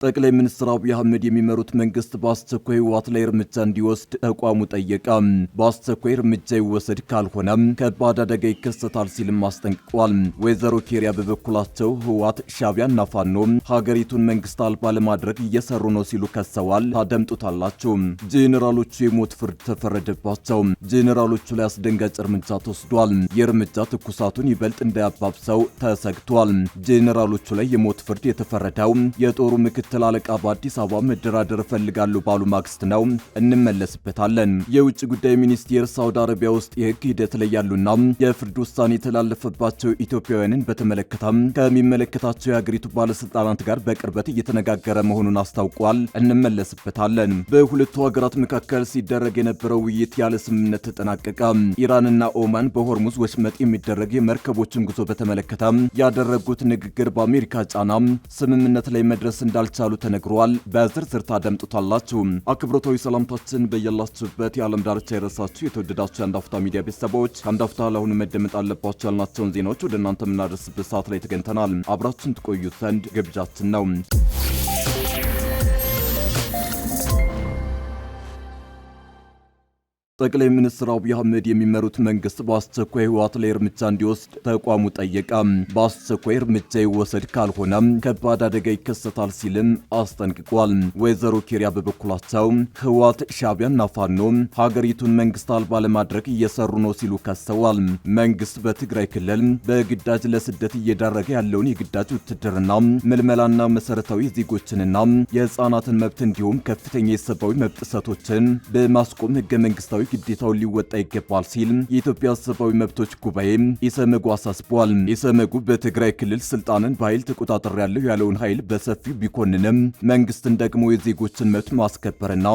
ጠቅላይ ሚኒስትር አብይ አህመድ የሚመሩት መንግስት በአስቸኳይ ህወሓት ላይ እርምጃ እንዲወስድ ተቋሙ ጠየቀ። በአስቸኳይ እርምጃ ይወሰድ ካልሆነም ከባድ አደጋ ይከሰታል ሲልም አስጠንቅቋል። ወይዘሮ ኬሪያ በበኩላቸው ህወሓት፣ ሻዕቢያና ፋኖ ሀገሪቱን መንግስት አልባ ለማድረግ እየሰሩ ነው ሲሉ ከሰዋል። ታደምጡታላችሁ። ጄኔራሎቹ የሞት ፍርድ ተፈረደባቸው። ጄኔራሎቹ ላይ አስደንጋጭ እርምጃ ተወስዷል። የእርምጃ ትኩሳቱን ይበልጥ እንዳያባብሰው ተሰግቷል። ጄኔራሎቹ ላይ የሞት ፍርድ የተፈረደው የጦሩ ምክትል አለቃ በአዲስ አበባ መደራደር እፈልጋለሁ ባሉ ማግስት ነው። እንመለስበታለን። የውጭ ጉዳይ ሚኒስቴር ሳውዲ አረቢያ ውስጥ የህግ ሂደት ላይ ያሉና የፍርድ ውሳኔ የተላለፈባቸው ኢትዮጵያውያንን በተመለከተ ከሚመለከታቸው የሀገሪቱ ባለስልጣናት ጋር በቅርበት እየተነጋገረ መሆኑን አስታውቋል። እንመለስበታለን። በሁለቱ ሀገራት መካከል ሲደረግ የነበረው ውይይት ያለ ስምምነት ተጠናቀቀ። ኢራንና ኦማን በሆርሙዝ ወሽመጥ የሚደረግ የመርከቦችን ጉዞ በተመለከተ ያደረጉት ንግግር በአሜሪካ ጫና ስምምነት ላይ መድረስ እንዳልቻሉ ተነግሯል። በዝርዝር ታደምጡታላችሁ። አክብሮታዊ ሰላምታችን በያላችሁበት የዓለም ዳርቻ የረሳችሁ የተወደዳችሁ የአንድ አፍታ ሚዲያ ቤተሰቦች ከአንድ አፍታ ለአሁኑ መደመጥ አለባቸው ያልናቸውን ዜናዎች ወደ እናንተ የምናደርስበት ሰዓት ላይ ተገኝተናል። አብራችሁን ትቆዩት ዘንድ ግብዣችን ነው። ጠቅላይ ሚኒስትር አብይ አህመድ የሚመሩት መንግስት በአስቸኳይ ህወሓት ላይ እርምጃ እንዲወስድ ተቋሙ ጠየቀ። በአስቸኳይ እርምጃ ይወሰድ ካልሆነ ከባድ አደጋ ይከሰታል ሲልም አስጠንቅቋል። ወይዘሮ ኬሪያ በበኩላቸው ህወሓት፣ ሻዕቢያና ፋኖ ሀገሪቱን መንግስት አልባ ለማድረግ እየሰሩ ነው ሲሉ ከሰዋል። መንግስት በትግራይ ክልል በግዳጅ ለስደት እየዳረገ ያለውን የግዳጅ ውትድርና ምልመላና መሰረታዊ ዜጎችንና የህፃናትን መብት እንዲሁም ከፍተኛ የሰብአዊ መብት ጥሰቶችን በማስቆም ህገ መንግስታዊ ግዴታውን ሊወጣ ይገባል ሲል የኢትዮጵያ ሰብአዊ መብቶች ጉባኤ ኢሰመጉ አሳስቧል። ኢሰመጉ በትግራይ ክልል ስልጣንን በኃይል ተቆጣጥሬያለሁ ያለውን ኃይል በሰፊው ቢኮንንም መንግስትን ደግሞ የዜጎችን መብት ማስከበርና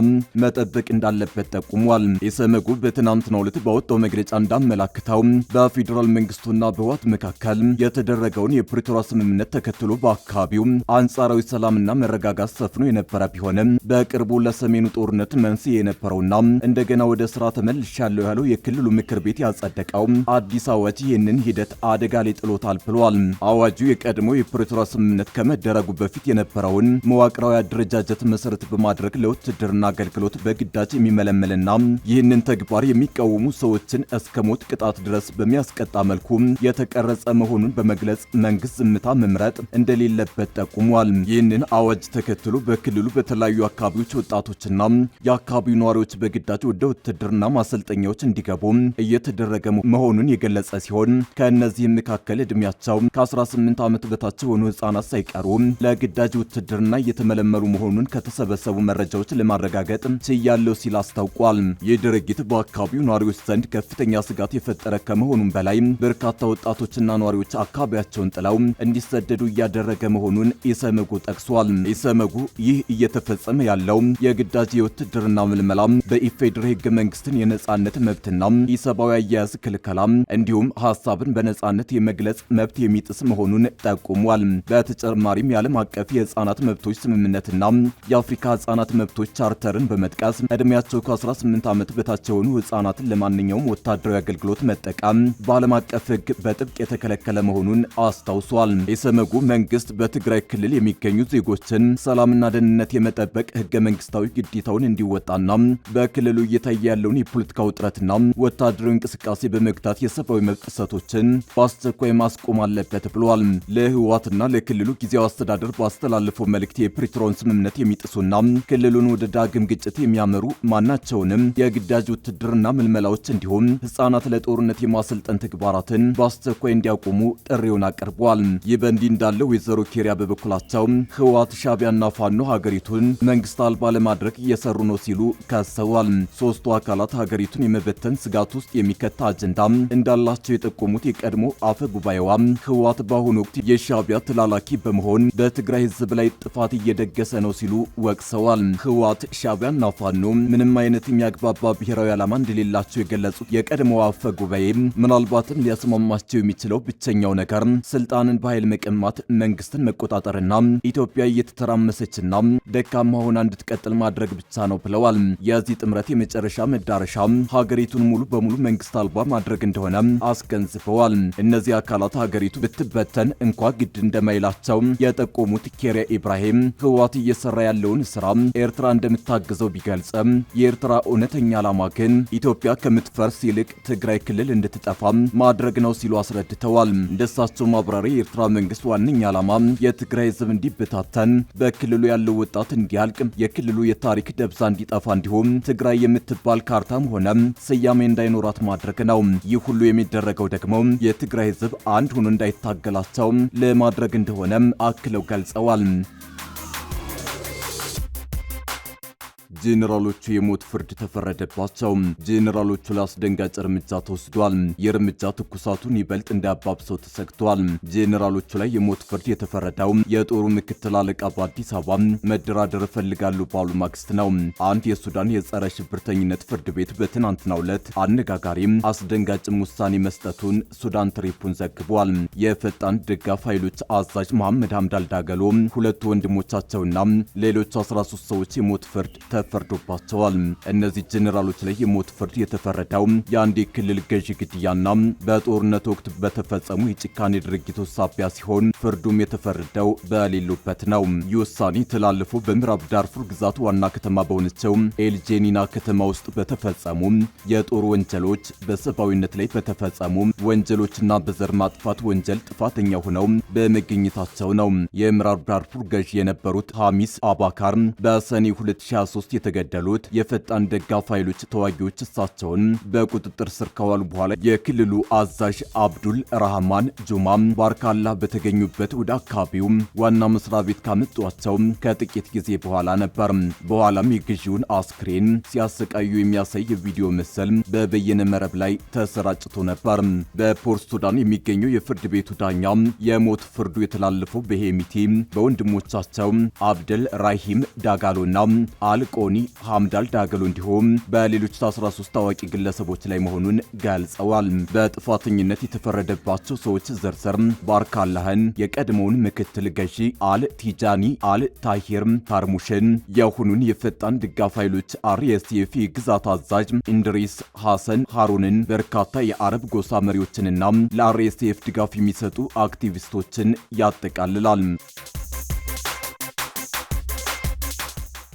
መጠበቅ እንዳለበት ጠቁሟል። ኢሰመጉ በትናንትናው ዕለት ባወጣው መግለጫ እንዳመላክተው በፌዴራል መንግስቱና በህወሓት መካከል የተደረገውን የፕሪቶሪያ ስምምነት ተከትሎ በአካባቢው አንጻራዊ ሰላምና መረጋጋት ሰፍኖ የነበረ ቢሆንም በቅርቡ ለሰሜኑ ጦርነት መንስኤ የነበረውና እንደገና ወደ ስራ ተመልሻለሁ ያለው የክልሉ ምክር ቤት ያጸደቀው አዲስ አዋጅ ይህንን ሂደት አደጋ ላይ ጥሎታል ብሏል። አዋጁ የቀድሞ የፕሪቶሪያ ስምምነት ከመደረጉ በፊት የነበረውን መዋቅራዊ አደረጃጀት መሰረት በማድረግ ለውትድርና አገልግሎት በግዳጅ የሚመለመልና ይህንን ተግባር የሚቃወሙ ሰዎችን እስከ ሞት ቅጣት ድረስ በሚያስቀጣ መልኩ የተቀረጸ መሆኑን በመግለጽ መንግስት ዝምታ መምረጥ እንደሌለበት ጠቁሟል። ይህንን አዋጅ ተከትሎ በክልሉ በተለያዩ አካባቢዎች ወጣቶችና የአካባቢው ነዋሪዎች በግዳጅ ወደ ውትድርና ማሰልጠኛዎች እንዲገቡ እየተደረገ መሆኑን የገለጸ ሲሆን ከእነዚህም መካከል እድሜያቸው ከ18 ዓመት በታች የሆኑ ህጻናት ሳይቀሩ ለግዳጅ ውትድርና እየተመለመሉ መሆኑን ከተሰበሰቡ መረጃዎች ለማረጋገጥ ችያለሁ ሲል አስታውቋል። ይህ ድርጊት በአካባቢው ነዋሪዎች ዘንድ ከፍተኛ ስጋት የፈጠረ ከመሆኑም በላይ በርካታ ወጣቶችና ነዋሪዎች አካባቢያቸውን ጥለው እንዲሰደዱ እያደረገ መሆኑን ኢሰመጉ ጠቅሷል። ኢሰመጉ ይህ እየተፈጸመ ያለው የግዳጅ የውትድርና ምልመላ በኢፌዴሪ ህገ መንግስትን የነጻነት መብትና ኢሰብአዊ አያያዝ ክልከላ እንዲሁም ሐሳብን በነጻነት የመግለጽ መብት የሚጥስ መሆኑን ጠቁሟል። በተጨማሪም የዓለም አቀፍ የህፃናት መብቶች ስምምነትና የአፍሪካ ህፃናት መብቶች ቻርተርን በመጥቀስ እድሜያቸው ከ18 ዓመት በታች የሆኑ ህፃናትን ለማንኛውም ወታደራዊ አገልግሎት መጠቀም በዓለም አቀፍ ህግ በጥብቅ የተከለከለ መሆኑን አስታውሷል። ኢሰመጉ መንግስት በትግራይ ክልል የሚገኙ ዜጎችን ሰላምና ደህንነት የመጠበቅ ህገ መንግስታዊ ግዴታውን እንዲወጣና በክልሉ እየታየ ያለውን የፖለቲካ ውጥረትና ወታደራዊ እንቅስቃሴ በመግታት የሰብአዊ መብት ጥሰቶችን በአስቸኳይ ማስቆም አለበት ብሏል። ለህወሓትና ለክልሉ ጊዜያዊ አስተዳደር ባስተላለፈው መልእክት የፕሪቶሪያን ስምምነት የሚጥሱና ክልሉን ወደ ዳግም ግጭት የሚያመሩ ማናቸውንም የግዳጅ ውትድርና ምልመላዎች እንዲሁም ህጻናት ለጦርነት የማሰልጠን ተግባራትን በአስቸኳይ እንዲያቆሙ ጥሪውን አቅርቧል። ይህ በእንዲህ እንዳለ ወይዘሮ ኬሪያ በበኩላቸው ህወሓት፣ ሻዕቢያና ፋኖ ሀገሪቱን መንግስት አልባ ለማድረግ እየሰሩ ነው ሲሉ ከሰዋል። ሶስቱ አካላት ሀገሪቱን የመበተን ስጋት ውስጥ የሚከታ አጀንዳ እንዳላቸው የጠቆሙት የቀድሞ አፈ ጉባኤዋ ህወሓት በአሁኑ ወቅት የሻዕቢያ ተላላኪ በመሆን በትግራይ ህዝብ ላይ ጥፋት እየደገሰ ነው ሲሉ ወቅሰዋል። ህወሓት፣ ሻዕቢያና ፋኖ ምንም አይነት የሚያግባባ ብሔራዊ ዓላማ እንደሌላቸው የገለጹት የቀድሞ አፈ ጉባኤ ምናልባትም ሊያስማማቸው የሚችለው ብቸኛው ነገር ስልጣንን በኃይል መቀማት፣ መንግስትን መቆጣጠርና ኢትዮጵያ እየተተራመሰችና ደካማ ሆና እንድትቀጥል ማድረግ ብቻ ነው ብለዋል። የዚህ ጥምረት የመጨረሻ መዳረሻ ሀገሪቱን ሙሉ በሙሉ መንግስት አልባ ማድረግ እንደሆነ አስገንዝበዋል። እነዚህ አካላት ሀገሪቱ ብትበተን እንኳ ግድ እንደማይላቸው የጠቆሙት ኬሪያ ኢብራሂም ህወሓት እየሰራ ያለውን ስራ ኤርትራ እንደምታግዘው ቢገልጽም የኤርትራ እውነተኛ ዓላማ ግን ኢትዮጵያ ከምትፈርስ ይልቅ ትግራይ ክልል እንድትጠፋ ማድረግ ነው ሲሉ አስረድተዋል። እንደሳቸው ማብራሪያ የኤርትራ መንግስት ዋነኛ ዓላማ የትግራይ ህዝብ እንዲበታተን፣ በክልሉ ያለው ወጣት እንዲያልቅ፣ የክልሉ የታሪክ ደብዛ እንዲጠፋ እንዲሁም ትግራይ የምትባል ካርታም ሆነ ስያሜ እንዳይኖራት ማድረግ ነው። ይህ ሁሉ የሚደረገው ደግሞ የትግራይ ህዝብ አንድ ሆኖ እንዳይታገላቸው ለማድረግ እንደሆነ አክለው ገልጸዋል። ጄኔራሎቹ የሞት ፍርድ ተፈረደባቸው። ጄኔራሎቹ ላይ አስደንጋጭ እርምጃ ተወስዷል። የእርምጃ ትኩሳቱን ይበልጥ እንዳያባብሰው ተሰግቷል። ጄኔራሎቹ ላይ የሞት ፍርድ የተፈረደው የጦሩ ምክትል አለቃ በአዲስ አበባ መደራደር እፈልጋለሁ ባሉ ማግስት ነው። አንድ የሱዳን የጸረ ሽብርተኝነት ፍርድ ቤት በትናንትናው ዕለት አነጋጋሪም አስደንጋጭም ውሳኔ መስጠቱን ሱዳን ትሪቡን ዘግቧል። የፈጣን ድጋፍ ኃይሎች አዛዥ መሐመድ ሐምዳል ዳገሎ ሁለቱ ወንድሞቻቸውና ሌሎች 13 ሰዎች የሞት ፍርድ ተፈርዶባቸዋል። እነዚህ ጄኔራሎች ላይ የሞት ፍርድ የተፈረደው የአንድ ክልል ገዢ ግድያና በጦርነት ወቅት በተፈጸሙ የጭካኔ ድርጊቶች ሳቢያ ሲሆን ፍርዱም የተፈረደው በሌሉበት ነው። ይህ ውሳኔ የተላለፈው በምዕራብ ዳርፉር ግዛት ዋና ከተማ በሆነችው ኤልጄኒና ከተማ ውስጥ በተፈጸሙ የጦር ወንጀሎች፣ በሰብአዊነት ላይ በተፈጸሙ ወንጀሎችና በዘር ማጥፋት ወንጀል ጥፋተኛ ሆነው በመገኘታቸው ነው። የምዕራብ ዳርፉር ገዢ የነበሩት ሐሚስ አባካር በሰኔ 2023 የተገደሉት የፈጣን ደጋፍ ኃይሎች ተዋጊዎች እሳቸውን በቁጥጥር ስር ከዋሉ በኋላ የክልሉ አዛዥ አብዱል ረህማን ጁማ ባርካላ በተገኙበት ወደ አካባቢው ዋና መስሪያ ቤት ካመጧቸው ከጥቂት ጊዜ በኋላ ነበር። በኋላም የገዢውን አስክሬን ሲያሰቃዩ የሚያሳይ የቪዲዮ ምስል በበየነ መረብ ላይ ተሰራጭቶ ነበር። በፖርት ሱዳን የሚገኘው የፍርድ ቤቱ ዳኛ የሞት ፍርዱ የተላለፈው በሄሚቲ በወንድሞቻቸው አብደል ራሂም ዳጋሎና አልቆኒ ሐምዳል ዳገሎ እንዲሁም በሌሎች 13 ታዋቂ ግለሰቦች ላይ መሆኑን ገልጸዋል። በጥፋተኝነት የተፈረደባቸው ሰዎች ዝርዝር ባርካላህን፣ የቀድሞውን ምክትል ገዢ አል ቲጃኒ አል ታሂር ታርሙሽን፣ የአሁኑን የፈጣን ድጋፍ ኃይሎች አርኤስኤፍ ግዛት አዛዥ ኢንድሪስ ሐሰን ሃሩንን፣ በርካታ የአረብ ጎሳ መሪዎችንና ለአርኤስኤፍ ድጋፍ የሚሰጡ አክቲቪስቶችን ያጠቃልላል።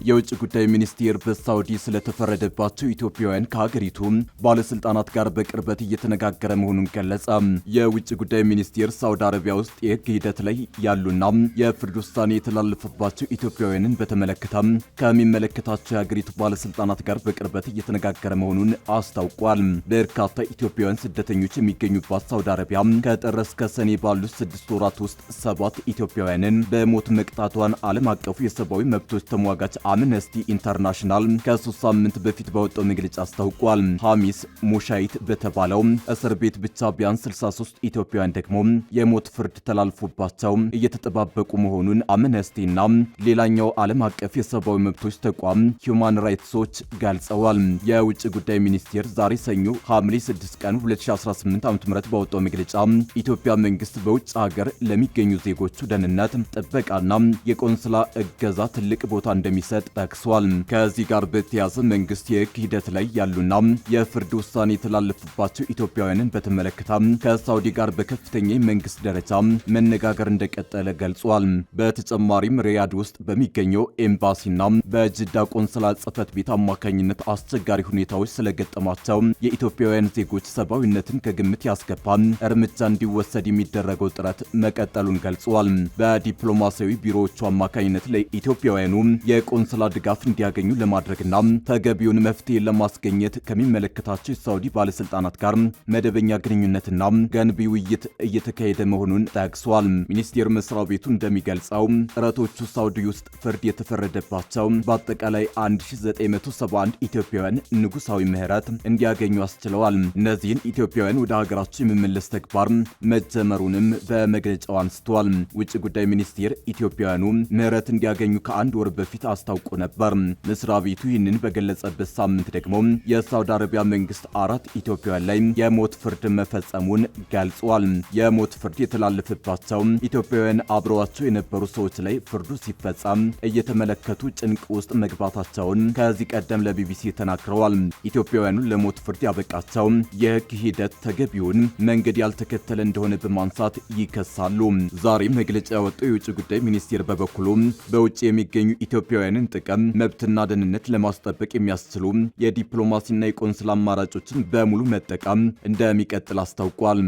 የውጭ ጉዳይ ሚኒስቴር በሳውዲ ስለተፈረደባቸው ኢትዮጵያውያን ከሀገሪቱ ባለስልጣናት ጋር በቅርበት እየተነጋገረ መሆኑን ገለጸ። የውጭ ጉዳይ ሚኒስቴር ሳውዲ አረቢያ ውስጥ የህግ ሂደት ላይ ያሉና የፍርድ ውሳኔ የተላለፈባቸው ኢትዮጵያውያንን በተመለከተ ከሚመለከታቸው የሀገሪቱ ባለስልጣናት ጋር በቅርበት እየተነጋገረ መሆኑን አስታውቋል። በርካታ ኢትዮጵያውያን ስደተኞች የሚገኙባት ሳውዲ አረቢያ ከጥር እስከ ሰኔ ባሉት 6 ወራት ውስጥ 7 ኢትዮጵያውያንን በሞት መቅጣቷን ዓለም አቀፉ የሰብአዊ መብቶች ተሟጋች አምነስቲ ኢንተርናሽናል ከ3 ሳምንት በፊት ባወጣው መግለጫ አስታውቋል። ሐሚስ ሙሻይት በተባለው እስር ቤት ብቻ ቢያንስ 63 ኢትዮጵያውያን ደግሞ የሞት ፍርድ ተላልፎባቸው እየተጠባበቁ መሆኑን አምነስቲና ሌላኛው ዓለም አቀፍ የሰብአዊ መብቶች ተቋም ሂውማን ራይትስ ዎች ገልጸዋል። የውጭ ጉዳይ ሚኒስቴር ዛሬ ሰኞ ሐምሌ 6 ቀን 2018 ዓ.ም ባወጣው መግለጫ ኢትዮጵያ መንግስት በውጭ ሀገር ለሚገኙ ዜጎቹ ደህንነት ጥበቃና የቆንስላ እገዛ ትልቅ ቦታ እንደሚሰጥ ጠቅሷል። ከዚህ ጋር በተያያዘ መንግስት የህግ ሂደት ላይ ያሉና የፍርድ ውሳኔ የተላለፈባቸው ኢትዮጵያውያንን በተመለከተ ከሳውዲ ጋር በከፍተኛ የመንግስት ደረጃ መነጋገር እንደቀጠለ ገልጿል። በተጨማሪም ሪያድ ውስጥ በሚገኘው ኤምባሲና በጅዳ ቆንስላ ጽህፈት ቤት አማካኝነት አስቸጋሪ ሁኔታዎች ስለገጠማቸው የኢትዮጵያውያን ዜጎች ሰብአዊነትን ከግምት ያስገባ እርምጃ እንዲወሰድ የሚደረገው ጥረት መቀጠሉን ገልጿል። በዲፕሎማሲያዊ ቢሮዎቹ አማካኝነት ለኢትዮጵያውያኑ የቆንስላ ድጋፍ እንዲያገኙ ለማድረግና ተገቢውን መፍትሄ ለማስገኘት ከሚመለከታቸው የሳውዲ ባለስልጣናት ጋር መደበኛ ግንኙነትና ገንቢ ውይይት እየተካሄደ መሆኑን ጠቅሷል። ሚኒስቴር መስሪያ ቤቱ እንደሚገልጸው ጥረቶቹ ሳውዲ ውስጥ ፍርድ የተፈረደባቸው በአጠቃላይ 1971 ኢትዮጵያውያን ንጉሳዊ ምህረት እንዲያገኙ አስችለዋል። እነዚህን ኢትዮጵያውያን ወደ ሀገራቸው የመመለስ ተግባር መጀመሩንም በመግለጫው አንስቷል። ውጭ ጉዳይ ሚኒስቴር ኢትዮጵያውያኑ ምህረት እንዲያገኙ ከአንድ ወር በፊት አስታውቋል አስታውቆ ነበር። መስሪያ ቤቱ ይህንን በገለጸበት ሳምንት ደግሞ የሳውዲ አረቢያ መንግስት 4 ኢትዮጵያውያን ላይ የሞት ፍርድ መፈጸሙን ገልጿል። የሞት ፍርድ የተላለፈባቸው ኢትዮጵያውያን አብረዋቸው የነበሩ ሰዎች ላይ ፍርዱ ሲፈጸም እየተመለከቱ ጭንቅ ውስጥ መግባታቸውን ከዚህ ቀደም ለቢቢሲ ተናግረዋል። ኢትዮጵያውያኑን ለሞት ፍርድ ያበቃቸው የህግ ሂደት ተገቢውን መንገድ ያልተከተለ እንደሆነ በማንሳት ይከሳሉ። ዛሬ መግለጫ ያወጣው የውጭ ጉዳይ ሚኒስቴር በበኩሉ በውጭ የሚገኙ ኢትዮጵያውያንን ጥቅም፣ መብትና ደህንነት ለማስጠበቅ የሚያስችሉ የዲፕሎማሲና የቆንስላ አማራጮችን በሙሉ መጠቀም እንደሚቀጥል አስታውቋል።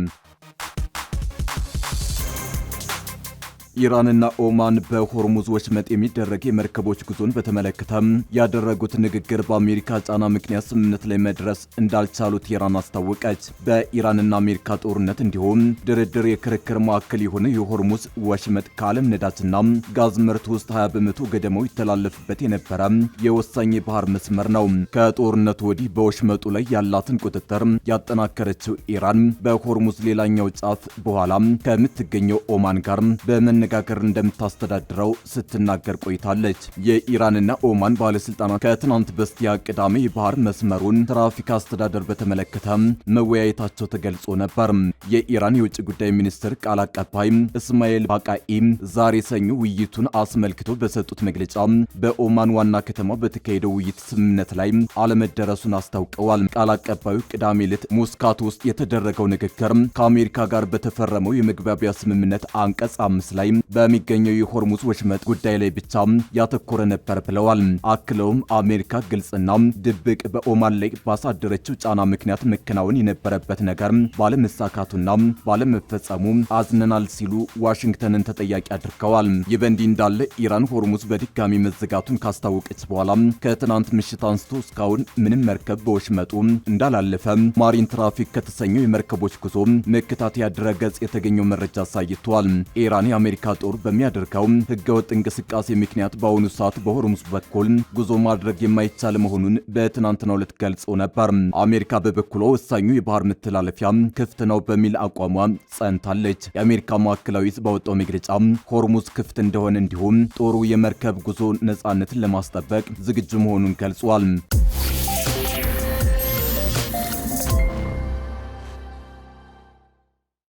ኢራንና ኦማን በሆርሙዝ ወሽመጥ የሚደረግ የመርከቦች ጉዞን በተመለከተ ያደረጉት ንግግር በአሜሪካ ጫና ምክንያት ስምምነት ላይ መድረስ እንዳልቻሉ ኢራን አስታወቀች። በኢራንና አሜሪካ ጦርነት እንዲሁም ድርድር የክርክር ማዕከል የሆነ የሆርሙዝ ወሽመጥ ከዓለም ነዳጅና ጋዝ ምርት ውስጥ 20 በመቶ ገደማው ይተላለፍበት የነበረ የወሳኝ የባህር መስመር ነው። ከጦርነቱ ወዲህ በወሽመጡ ላይ ያላትን ቁጥጥር ያጠናከረችው ኢራን በሆርሙዝ ሌላኛው ጫፍ በኋላ ከምትገኘው ኦማን ጋር በመነጋገር እንደምታስተዳድረው ስትናገር ቆይታለች። የኢራንና ኦማን ባለስልጣናት ከትናንት በስቲያ ቅዳሜ የባህር መስመሩን ትራፊክ አስተዳደር በተመለከተ መወያየታቸው ተገልጾ ነበር። የኢራን የውጭ ጉዳይ ሚኒስትር ቃል አቀባይ እስማኤል ባቃኢ ዛሬ ሰኞ ውይይቱን አስመልክቶ በሰጡት መግለጫ በኦማን ዋና ከተማ በተካሄደው ውይይት ስምምነት ላይ አለመደረሱን አስታውቀዋል። ቃል አቀባዩ ቅዳሜ ዕለት ሞስካቶ ውስጥ የተደረገው ንግግር ከአሜሪካ ጋር በተፈረመው የመግባቢያ ስምምነት አንቀጽ 5 ላይ በሚገኘው የሆርሙዝ ወሽመጥ ጉዳይ ላይ ብቻ ያተኮረ ነበር ብለዋል። አክለውም አሜሪካ ግልጽና ድብቅ በኦማን ላይ ባሳደረችው ጫና ምክንያት መከናወን የነበረበት ነገር ባለመሳካቱና ባለመፈጸሙ አዝነናል ሲሉ ዋሽንግተንን ተጠያቂ አድርገዋል። ይህ በእንዲህ እንዳለ ኢራን ሆርሙዝ በድጋሚ መዘጋቱን ካስታወቀች በኋላ ከትናንት ምሽት አንስቶ እስካሁን ምንም መርከብ በወሽመጡ እንዳላለፈ ማሪን ትራፊክ ከተሰኘው የመርከቦች ጉዞ መከታተያ ድረገጽ የተገኘው መረጃ አሳይቷል። ኢራን የአሜሪካ ጦር በሚያደርገው ህገወጥ እንቅስቃሴ ምክንያት በአሁኑ ሰዓት በሆርሙዝ በኩል ጉዞ ማድረግ የማይቻል መሆኑን በትናንትናው ዕለት ገልጾ ነበር። አሜሪካ በበኩሏ ወሳኙ የባህር መተላለፊያ ክፍት ነው በሚል አቋሟ ጸንታለች። የአሜሪካ ማዕከላዊ ዕዝ ባወጣው መግለጫ ሆርሙዝ ክፍት እንደሆነ እንዲሁም ጦሩ የመርከብ ጉዞ ነጻነትን ለማስጠበቅ ዝግጁ መሆኑን ገልጿል።